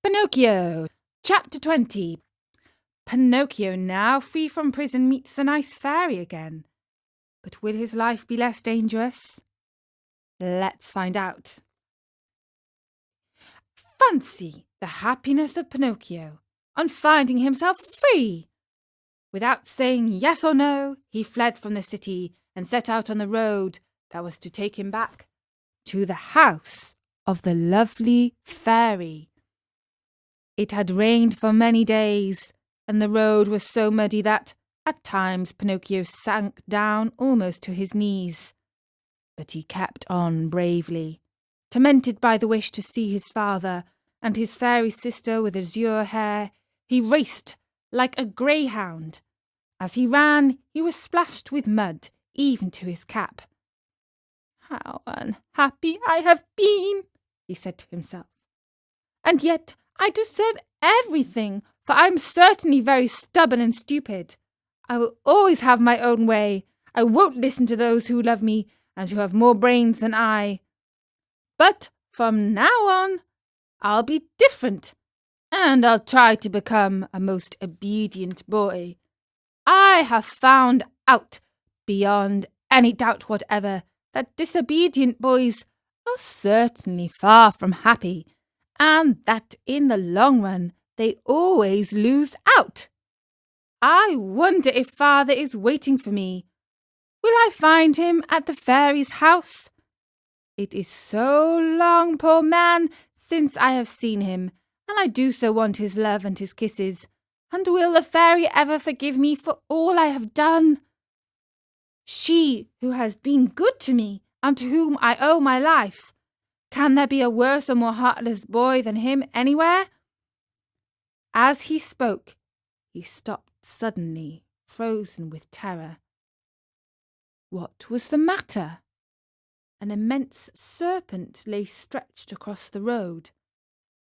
Pinocchio, Chapter 20. Pinocchio, now free from prison, meets the nice fairy again. But will his life be less dangerous? Let's find out. Fancy the happiness of Pinocchio on finding himself free! Without saying yes or no, he fled from the city and set out on the road that was to take him back to the house of the lovely fairy. It had rained for many days, and the road was so muddy that, at times, Pinocchio sank down almost to his knees. But he kept on bravely, tormented by the wish to see his father and his fairy sister with azure hair. He raced like a greyhound. As he ran, he was splashed with mud, even to his cap. "How unhappy I have been," he said to himself. "And yet I deserve everything, for I am certainly very stubborn and stupid. I will always have my own way. I won't listen to those who love me and who have more brains than I. But from now on, I'll be different, and I'll try to become a most obedient boy. I have found out, beyond any doubt whatever, that disobedient boys are certainly far from happy, and that in the long run they always lose out. I wonder if father is waiting for me. Will I find him at the fairy's house? It is so long, poor man, since I have seen him, and I do so want his love and his kisses. And will the fairy ever forgive me for all I have done? She who has been good to me, and to whom I owe my life. Can there be a worse or more heartless boy than him anywhere?" As he spoke, he stopped suddenly, frozen with terror. What was the matter? An immense serpent lay stretched across the road,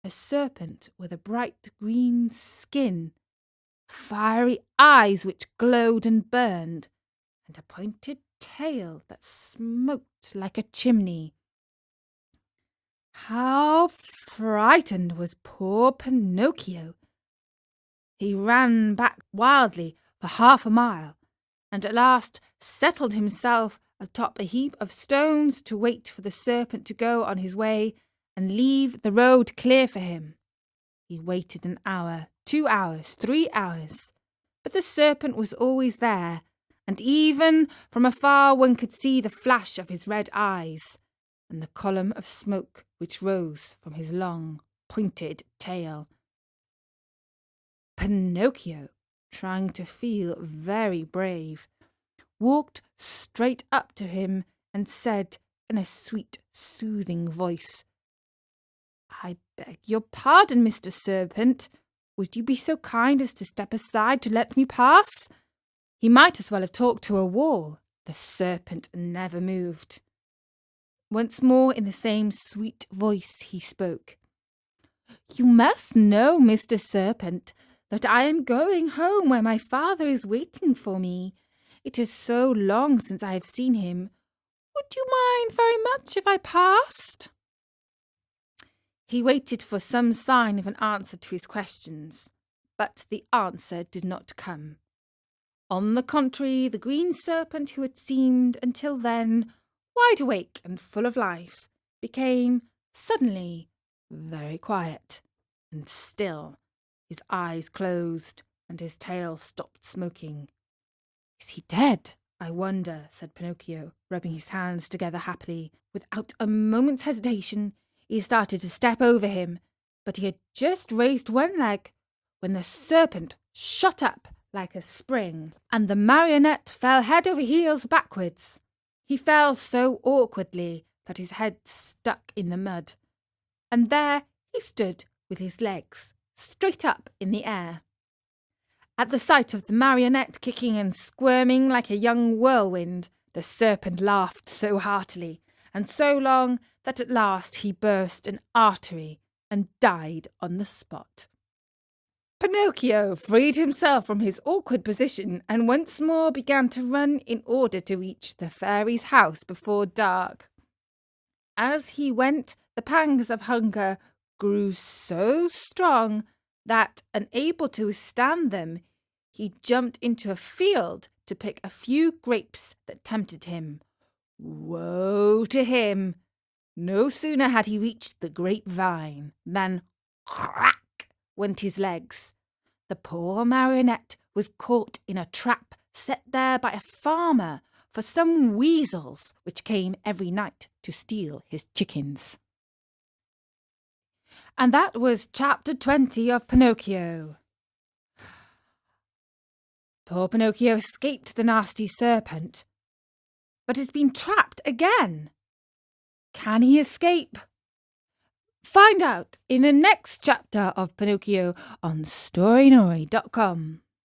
a serpent with a bright green skin, fiery eyes which glowed and burned, and a pointed tail that smoked like a chimney. How frightened was poor Pinocchio! He ran back wildly for half a mile, and at last settled himself atop a heap of stones to wait for the serpent to go on his way and leave the road clear for him. He waited an hour, 2 hours, 3 hours, but the serpent was always there, and even from afar one could see the flash of his red eyes and the column of smoke which rose from his long, pointed tail. Pinocchio, trying to feel very brave, walked straight up to him and said in a sweet, soothing voice, "I beg your pardon, Mr. Serpent. Would you be so kind as to step aside to let me pass?" He might as well have talked to a wall. The serpent never moved. Once more, in the same sweet voice, he spoke. "You must know, Mr. Serpent, that I am going home where my father is waiting for me. It is so long since I have seen him. Would you mind very much if I passed?" He waited for some sign of an answer to his questions, but the answer did not come. On the contrary, the green serpent, who had seemed until then wide awake and full of life, became suddenly very quiet and still. His eyes closed and his tail stopped smoking. "Is he dead, I wonder?" said Pinocchio, rubbing his hands together happily. Without a moment's hesitation, he started to step over him, but he had just raised one leg when the serpent shot up like a spring, and the marionette fell head over heels backwards. He fell so awkwardly that his head stuck in the mud, and there he stood with his legs straight up in the air. At the sight of the marionette kicking and squirming like a young whirlwind, the serpent laughed so heartily and so long that at last he burst an artery and died on the spot. Pinocchio freed himself from his awkward position and once more began to run in order to reach the fairy's house before dark. As he went, the pangs of hunger grew so strong that, unable to withstand them, he jumped into a field to pick a few grapes that tempted him. Woe to him! No sooner had he reached the grapevine than crack went his legs. The poor marionette was caught in a trap set there by a farmer for some weasels which came every night to steal his chickens. And that was chapter 20 of Pinocchio. Poor Pinocchio escaped the nasty serpent, but has been trapped again. Can he escape? Find out in the next chapter of Pinocchio on storynori.com.